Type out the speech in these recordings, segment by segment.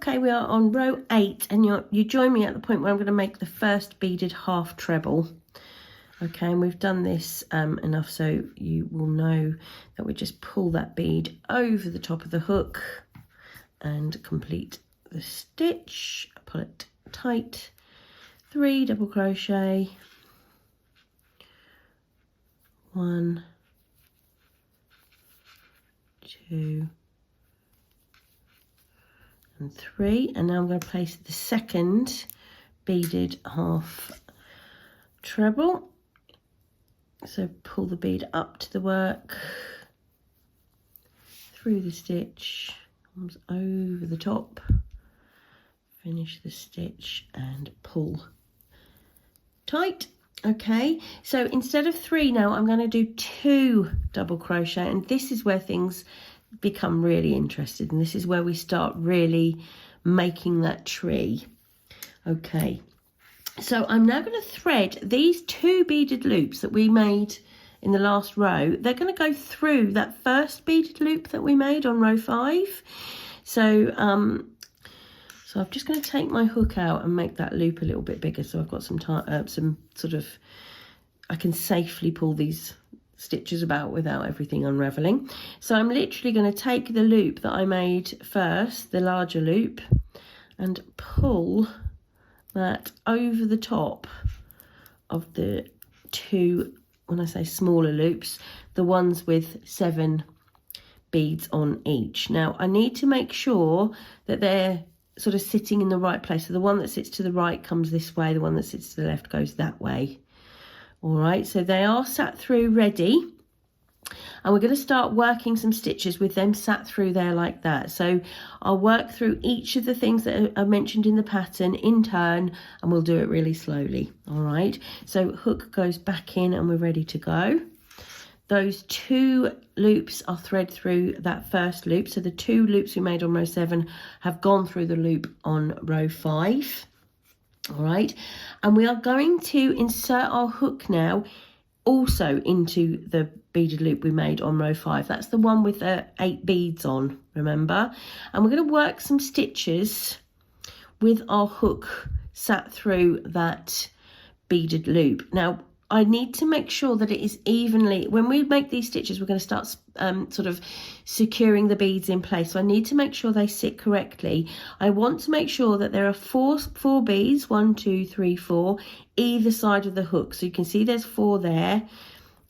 Okay, we are on row 8, and you join me at the point where I'm going to make the first beaded half treble. Okay, and we've done this enough so you will know that we just pull that bead over the top of the hook and complete the stitch. Pull it tight, 3 double crochet, 1, 2 and 3, and now I'm going to place the second beaded half treble. So pull the bead up to the work, through the stitch, comes over the top, finish the stitch and pull tight. Okay, so instead of 3 now I'm going to do 2 double crochet, and this is where things become really interesting, and this is where we start really making that tree. Okay, so I'm now going to thread these 2 beaded loops that we made in the last row. They're going to go through that first beaded loop that we made on row 5. So I'm just going to take my hook out and make that loop a little bit bigger, so I've got some sort of, I can safely pull these stitches about without everything unraveling. So I'm literally going to take the loop that I made first, the larger loop, and pull that over the top of the 2, when I say smaller loops, the ones with 7 beads on each. Now I need to make sure that they're sort of sitting in the right place. So the one that sits to the right comes this way, the one that sits to the left goes that way. All right, so they are sat through ready, and we're going to start working some stitches with them sat through there like that. So I'll work through each of the things that are mentioned in the pattern in turn, and we'll do it really slowly. All right, so hook goes back in and we're ready to go. Those 2 loops are thread through that first loop. So the 2 loops we made on row 7 have gone through the loop on row 5. All right, and we are going to insert our hook now also into the beaded loop we made on row 5. That's the one with the 8 beads on, remember? And we're going to work some stitches with our hook sat through that beaded loop. Now I need to make sure that it is evenly, when we make these stitches we're going to start sort of securing the beads in place, so I need to make sure they sit correctly. I want to make sure that there are four beads, 1 2 3 4, either side of the hook. So you can see there's 4 there,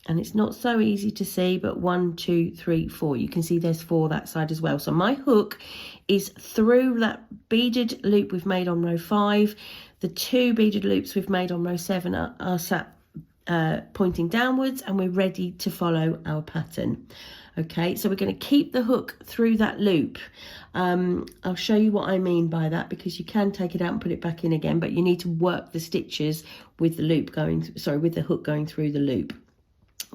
and it's not so easy to see, but 1 2 3 4, you can see there's 4 that side as well. So my hook is through that beaded loop we've made on row 5. The 2 beaded loops we've made on row 7 are sat pointing downwards, and we're ready to follow our pattern. Okay, so we're going to keep the hook through that loop. I'll show you what I mean by that, because you can take it out and put it back in again, but you need to work the stitches with the loop going, sorry, with the hook going through the loop.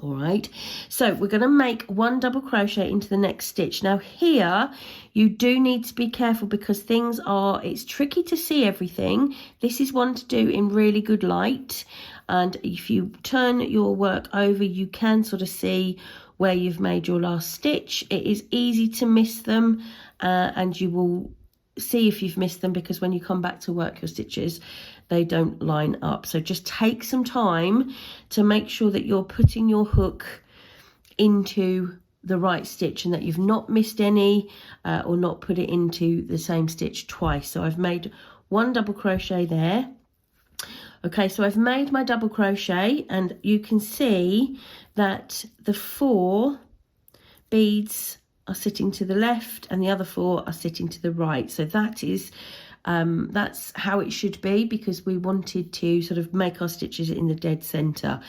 All right, so we're going to make 1 double crochet into the next stitch. Now here you do need to be careful, because it's tricky to see everything. This is one to do in really good light, and if you turn your work over you can sort of see where you've made your last stitch. It is easy to miss them, and you will see if you've missed them, because when you come back to work your stitches they don't line up. So just take some time to make sure that you're putting your hook into the right stitch, and that you've not missed any or not put it into the same stitch twice. So I've made 1 double crochet there. Okay, so I've made my double crochet, and you can see that the 4 beads are sitting to the left and the other 4 are sitting to the right. So that is that's how it should be, because we wanted to sort of make our stitches in the dead center.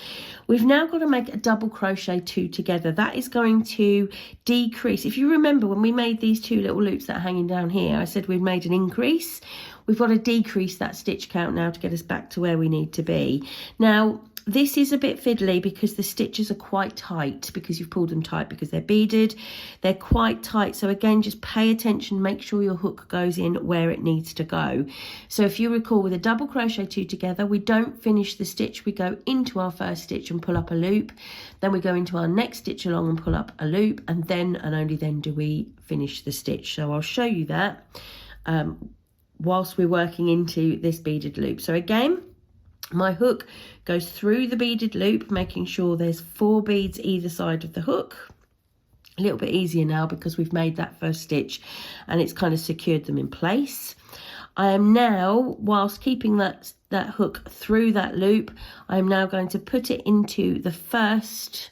We've now got to make a double crochet 2 together. That is going to decrease. If you remember when we made these 2 little loops that are hanging down here, I said we've made an increase. We've got to decrease that stitch count now to get us back to where we need to be. Now this is a bit fiddly because the stitches are quite tight, because you've pulled them tight because they're beaded. They're quite tight, so again just pay attention, make sure your hook goes in where it needs to go. So if you recall, with a double crochet 2 together, we don't finish the stitch, we go into our first stitch and pull up a loop, then we go into our next stitch along and pull up a loop, and then and only then do we finish the stitch. So I'll show you that whilst we're working into this beaded loop. So again, my hook goes through the beaded loop, making sure there's 4 beads either side of the hook. A little bit easier now because we've made that first stitch and it's kind of secured them in place. I am now, whilst keeping that hook through that loop, I am now going to put it into the first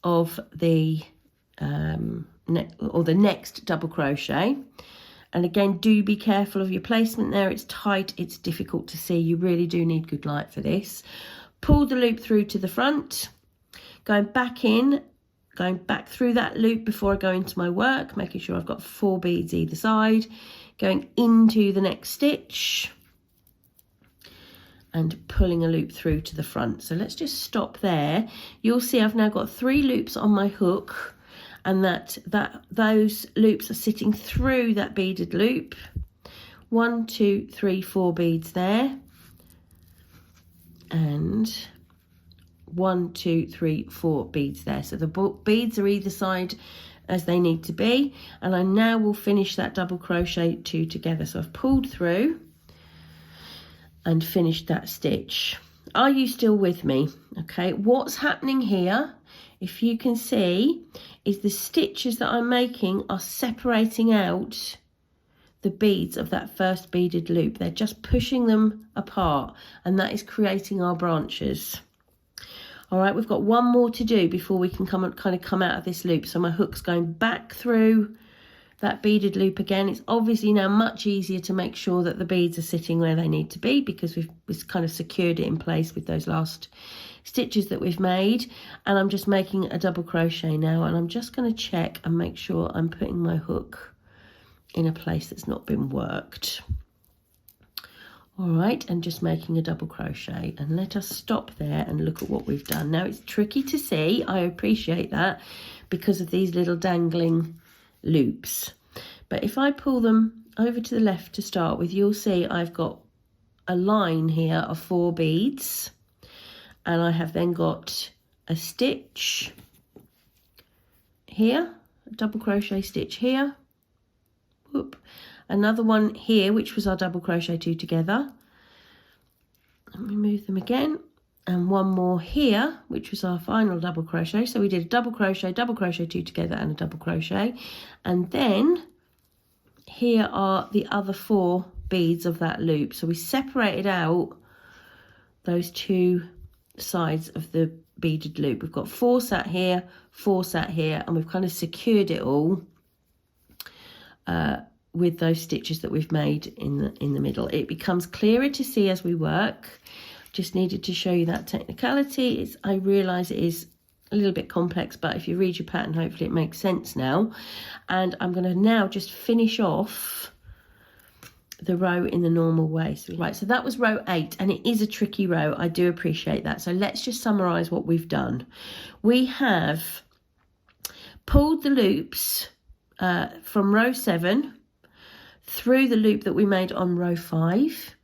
of the the next double crochet. And again, do be careful of your placement there. It's tight, it's difficult to see. You really do need good light for this. Pull the loop through to the front, going back through that loop before I go into my work, making sure I've got 4 beads either side, going into the next stitch and pulling a loop through to the front. So let's just stop there. You'll see I've now got 3 loops on my hook, and those loops are sitting through that beaded loop. 1, 2, 3, 4 beads there, and 1, 2, 3, 4 beads there. So the beads are either side as they need to be, and I now will finish that double crochet 2 together. So I've pulled through and finished that stitch. Are you still with me? Okay, what's happening here, if you can see, is the stitches that I'm making are separating out the beads of that first beaded loop. They're just pushing them apart, and that is creating our branches. All right, we've got one more to do before we can come out of this loop. So my hook's going back through that beaded loop again. It's obviously now much easier to make sure that the beads are sitting where they need to be because we've kind of secured it in place with those last stitches that we've made. And I'm just making a double crochet now, and I'm just going to check and make sure I'm putting my hook in a place that's not been worked. All right, and just making a double crochet, and let us stop there and look at what we've done. Now it's tricky to see, I appreciate that, because of these little dangling loops. But if I pull them over to the left to start with, you'll see I've got a line here of 4 beads, and I have then got a stitch here, a double crochet stitch here, whoop, another one here, which was our double crochet 2 together. Let me move them again, and one more here, which was our final double crochet. So we did a double crochet 2 together, and a double crochet. And then here are the other 4 beads of that loop. So we separated out those 2 sides of the beaded loop. We've got 4 sat here, 4 sat here, and we've kind of secured it all with those stitches that we've made in the middle. It becomes clearer to see as we work. Just needed to show you that technicality. I realise it is a little bit complex, but if you read your pattern, hopefully it makes sense now. And I'm going to now just finish off the row in the normal way. So, right, so that was row 8, and it is a tricky row. I do appreciate that. So let's just summarise what we've done. We have pulled the loops from row 7 through the loop that we made on row 5,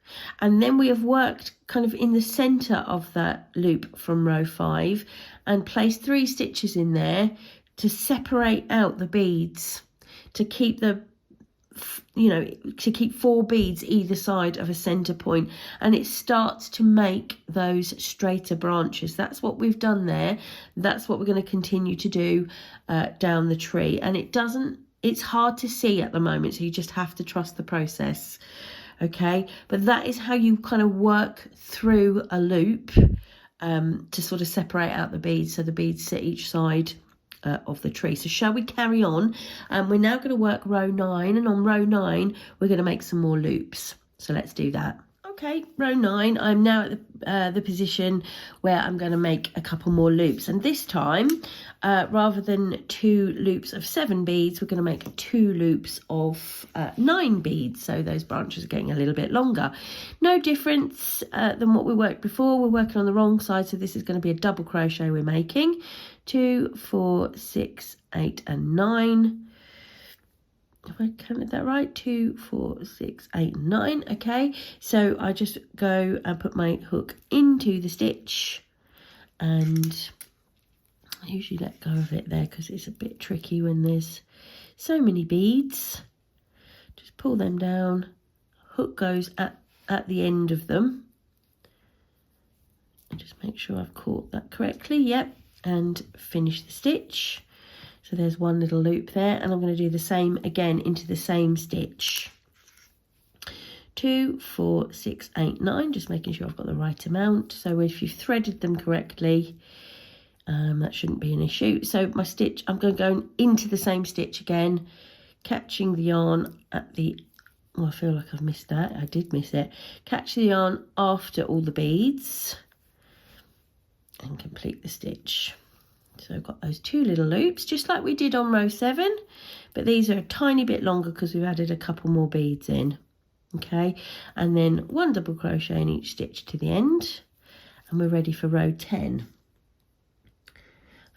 and then we have worked kind of in the center of that loop from row 5 and placed 3 stitches in there to separate out the beads, to keep to keep 4 beads either side of a center point, and it starts to make those straighter branches. That's what we've done there. That's what we're going to continue to do down the tree, and it's hard to see at the moment, so you just have to trust the process. Okay, but that is how you kind of work through a loop to sort of separate out the beads, so the beads sit each side of the tree. So shall we carry on? We're now going to work row 9, and on row 9 we're going to make some more loops. So let's do that. Okay, row 9, I'm now at the position where I'm going to make a couple more loops, and this time rather than 2 loops of 7 beads, we're going to make 2 loops of 9 beads, so those branches are getting a little bit longer. No difference than what we worked before. We're working on the wrong side, so this is going to be a double crochet we're making. 2, 4, 6, 8 and 9. If I counted that right, 2, 4, 6, 8, 9. Okay, so I just go and put my hook into the stitch, and I usually let go of it there because it's a bit tricky when there's so many beads. Just pull them down hook goes at the end of them. And just make sure I've caught that correctly. Yep, and finish the stitch. So there's one little loop there, and I'm going to do the same again into the same stitch. 2, 4, 6, 8, 9, just making sure I've got the right amount. So if you've threaded them correctly, that shouldn't be an issue. So my stitch, I'm going to go into the same stitch again, catching the yarn at the, well, I feel like I've missed that. I did miss it. Catch the yarn after all the beads and complete the stitch. So I've got those 2 little loops, just like we did on row 7, but these are a tiny bit longer because we've added a couple more beads in. Okay, and then 1 double crochet in each stitch to the end, and we're ready for row 10.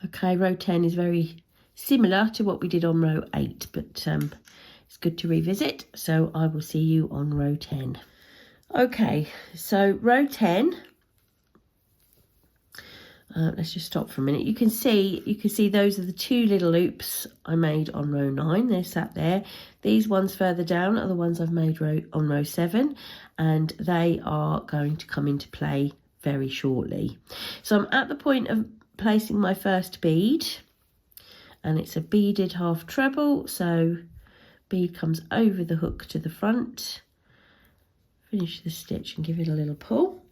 Okay, row 10 is very similar to what we did on row 8, but it's good to revisit. So I will see you on row 10. Okay, so row 10. Let's just stop for a minute. You can see those are the 2 little loops I made on row 9. They're sat there. These ones further down are the ones I've made on row 7, and they are going to come into play very shortly. So I'm at the point of placing my first bead, and it's a beaded half treble. So bead comes over the hook to the front, finish the stitch and give it a little pull.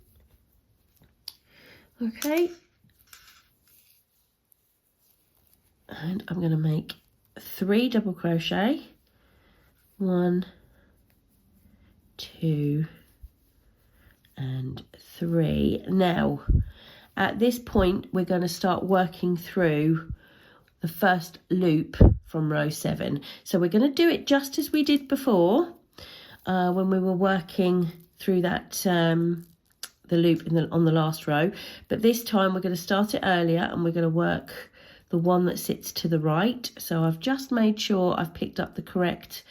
Okay. And I'm going to make 3 double crochet, 1, 2 and 3. Now at this point we're going to start working through the first loop from row 7. So we're going to do it just as we did before when we were working through that the loop on the last row, but this time we're going to start it earlier and we're going to work the one that sits to the right. So I've just made sure I've picked up the correct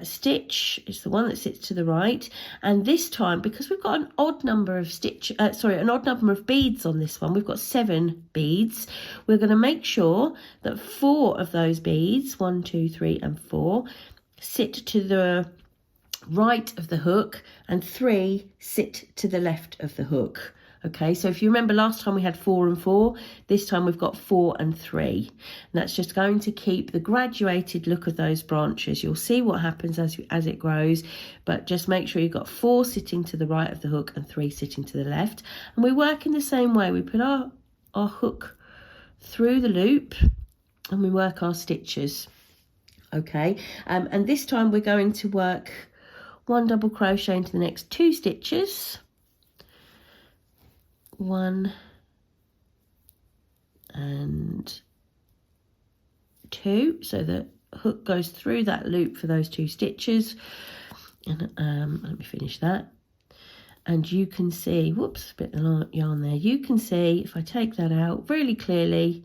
stitch. It's the one that sits to the right, and this time, because we've got an odd number of an odd number of beads on this one, we've got 7 beads, we're going to make sure that 4 of those beads, 1, 2, 3 and 4, sit to the right of the hook and 3 sit to the left of the hook. Okay, so if you remember last time we had 4 and 4, this time we've got 4 and 3. And that's just going to keep the graduated look of those branches. You'll see what happens as it grows, but just make sure you've got 4 sitting to the right of the hook and 3 sitting to the left. And we work in the same way. We put our hook through the loop and we work our stitches. Okay, and this time we're going to work 1 double crochet into the next 2 stitches. 1 and 2, so the hook goes through that loop for those 2 stitches, and let me finish that. And you can see, whoops, a bit of yarn there. You can see if I take that out really clearly,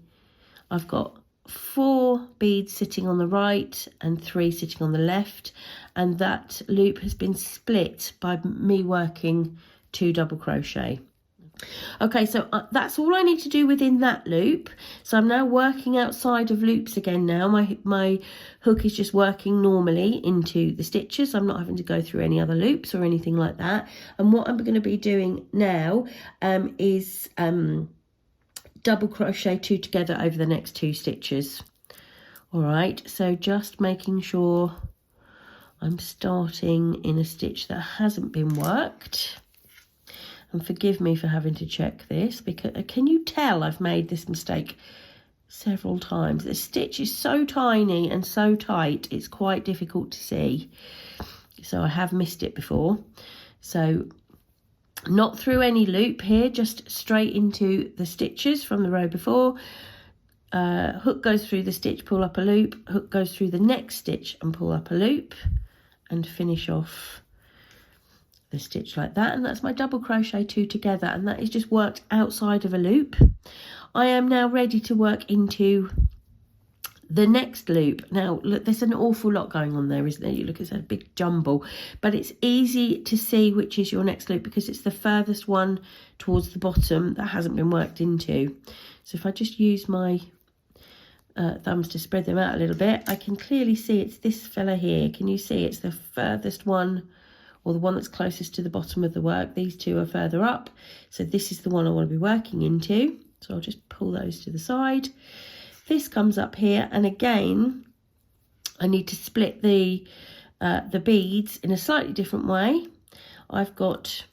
I've got 4 beads sitting on the right and 3 sitting on the left, and that loop has been split by me working 2 double crochet. Okay, so that's all I need to do within that loop. So I'm now working outside of loops again now. My hook is just working normally into the stitches. I'm not having to go through any other loops or anything like that. And what I'm going to be doing now is double crochet 2 together over the next 2 stitches. All right, so just making sure I'm starting in a stitch that hasn't been worked. And forgive me for having to check this, because can you tell I've made this mistake several times? The stitch is so tiny and so tight, it's quite difficult to see. So I have missed it before. So not through any loop here, just straight into the stitches from the row before. Hook goes through the stitch, pull up a loop, hook goes through the next stitch and pull up a loop, and finish off the stitch like that. And that's my double crochet 2 together, and that is just worked outside of a loop. I am now ready to work into the next loop. Now look, there's an awful lot going on there, isn't there? You look, it's a big jumble, but it's easy to see which is your next loop because it's the furthest one towards the bottom that hasn't been worked into. So if I just use my thumbs to spread them out a little bit, I can clearly see it's this fella here. Can you see it's the furthest one or the one that's closest to the bottom of the work. These two are further up, so this is the one I want to be working into. So I'll just pull those to the side. This comes up here, and again I need to split the beads in a slightly different way. I've got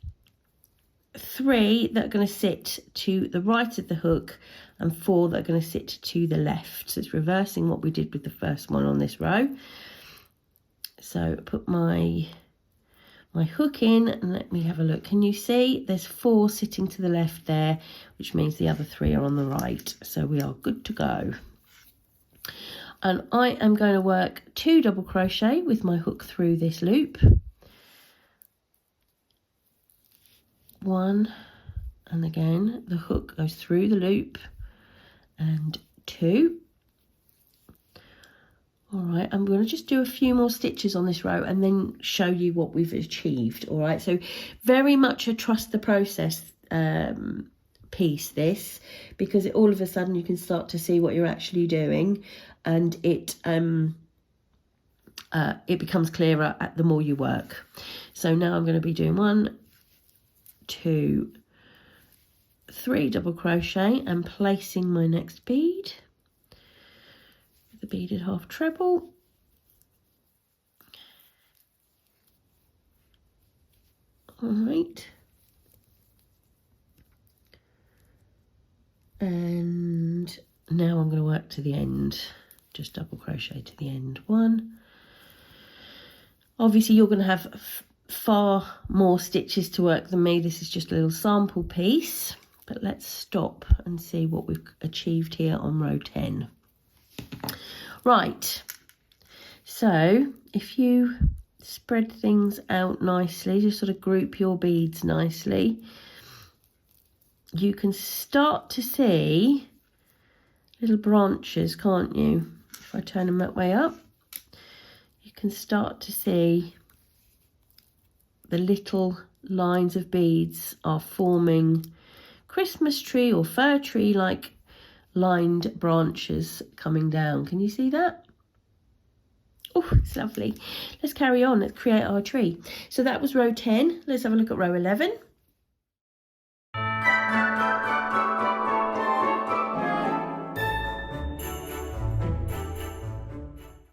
3 that are going to sit to the right of the hook and 4 that are going to sit to the left. So it's reversing what we did with the first one on this row. So put my hook in and let me have a look. Can you see there's 4 sitting to the left there, which means the other 3 are on the right. So we are good to go. And I am going to work 2 double crochet with my hook through this loop. 1, and again the hook goes through the loop, and 2. All right, I'm going to just do a few more stitches on this row and then show you what we've achieved. All right, so very much a trust the process piece, this, because all of a sudden you can start to see what you're actually doing, and it becomes clearer the more you work. So now I'm going to be doing 1, 2, 3 double crochet and placing my next bead with the beaded half treble. All right, and now I'm going to work to the end, just double crochet to the end. 1. Obviously you're going to have far more stitches to work than me. This is just a little sample piece, but let's stop and see what we've achieved here on row 10. Right, so if you spread things out nicely, just sort of group your beads nicely, you can start to see little branches, can't you? If I turn them that way up, you can start to see the little lines of beads are forming Christmas tree or fir tree like lined branches coming down. Can you see that? Oh, it's lovely. Let's carry on. Let's create our tree. So that was row 10. Let's have a look at row 11.